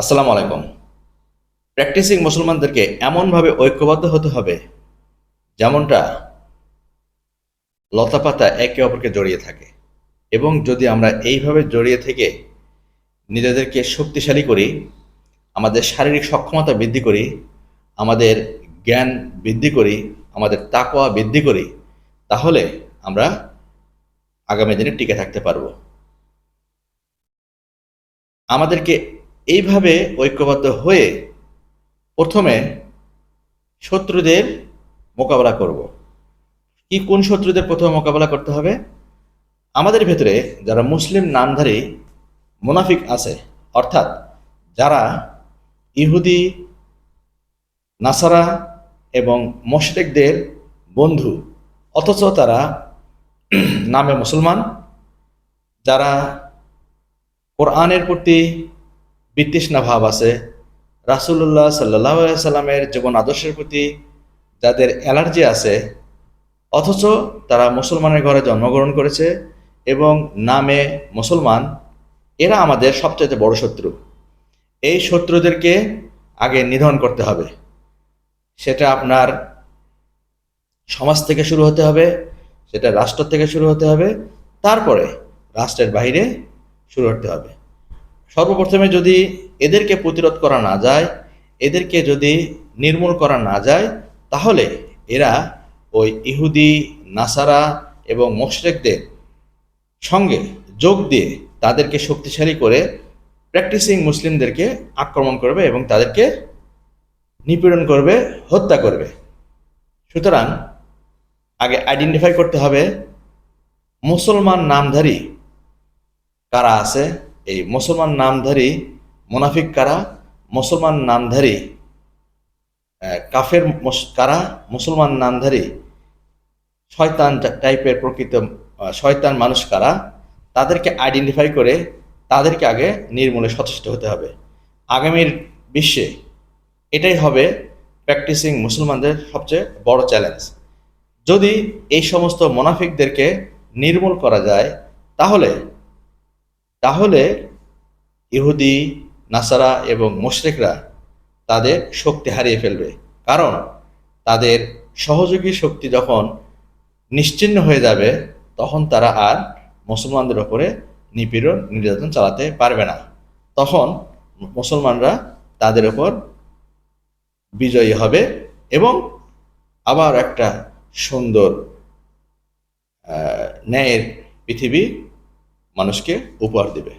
আসসালামু আলাইকুম। প্র্যাকটিসিং মুসলমানদেরকে এমনভাবে ঐক্যবদ্ধ হতে হবে যেমনটা লতাপাতা একে অপরকে জড়িয়ে থাকে। এবং যদি আমরা এইভাবে জড়িয়ে থেকে নিজেদেরকে শক্তিশালী করি, আমাদের শারীরিক সক্ষমতা বৃদ্ধি করি, আমাদের জ্ঞান বৃদ্ধি করি, আমাদের তাকওয়া বৃদ্ধি করি, তাহলে আমরা আগামী দিনে টিকে থাকতে পারব। আমাদেরকে এইভাবে ঐক্যবদ্ধ হয়ে প্রথমে শত্রুদের মোকাবেলা করব। কোন শত্রুদের প্রথমে মোকাবেলা করতে হবে? আমাদের ভেতরে যারা মুসলিম নামধারী মুনাফিক আছে, অর্থাৎ যারা ইহুদি, নাসারা এবং মুশরিকদের বন্ধু, অথচ তারা নামে মুসলমান, যারা কোরআনের প্রতি বিতৃষ্ণা ভাব আছে, রাসূলুল্লাহ সাল্লাল্লাহু আলাইহি সাল্লামের জীবন আদর্শের প্রতি যাদের অ্যালার্জি আছে, অথচ তারা মুসলমানের ঘরে জন্মগ্রহণ করেছে এবং নামে মুসলমান, এরা আমাদের সবচেয়ে বড় শত্রু। এই শত্রুদেরকে আগে নিধন করতে হবে। সেটা আপনার সমাজ থেকে শুরু হতে হবে, সেটা রাষ্ট্র থেকে শুরু হতে হবে, তারপরে রাষ্ট্রের বাইরে শুরু হতে হবে। সর্বপ্রথমে যদি এদেরকে প্রতিরোধ করা না যায়, এদেরকে যদি নির্মূল করা না যায়, তাহলে এরা ওই ইহুদি, নাসারা এবং মুশরিকদের সঙ্গে যোগ দিয়ে তাদেরকে শক্তিশালী করে প্র্যাকটিসিং মুসলিমদেরকে আক্রমণ করবে এবং তাদেরকে নিপীড়ন করবে, হত্যা করবে। সুতরাং আগে আইডেন্টিফাই করতে হবে মুসলমান নামধারী কারা আছে, এই মুসলমান নামধারী মুনাফিক কারা, মুসলমান নামধারী কাফের কারা, মুসলমান নামধারী শয়তান টাইপের প্রকৃত শয়তান মানুষ কারা, তাদেরকে আইডেন্টিফাই করে তাদেরকে আগে নির্মূলে সচেষ্ট হতে হবে। আগামীর বিশ্বে এটাই হবে প্র্যাকটিসিং মুসলমানদের সবচেয়ে বড় চ্যালেঞ্জ। যদি এই সমস্ত মুনাফিকদেরকে নির্মূল করা যায়, তাহলে তাহলে ইহুদি, নাসারা এবং মুশরিকরা তাদের শক্তি হারিয়ে ফেলবে। কারণ তাদের সহযোগী শক্তি যখন নিশ্চিহ্ন হয়ে যাবে, তখন তারা আর মুসলমানদের ওপরে নিপীড়ন নির্যাতন চালাতে পারবে না। তখন মুসলমানরা তাদের ওপর বিজয়ী হবে এবং আবার একটা সুন্দর ন্যায়ের পৃথিবী মানুষকে উপহার দেবে।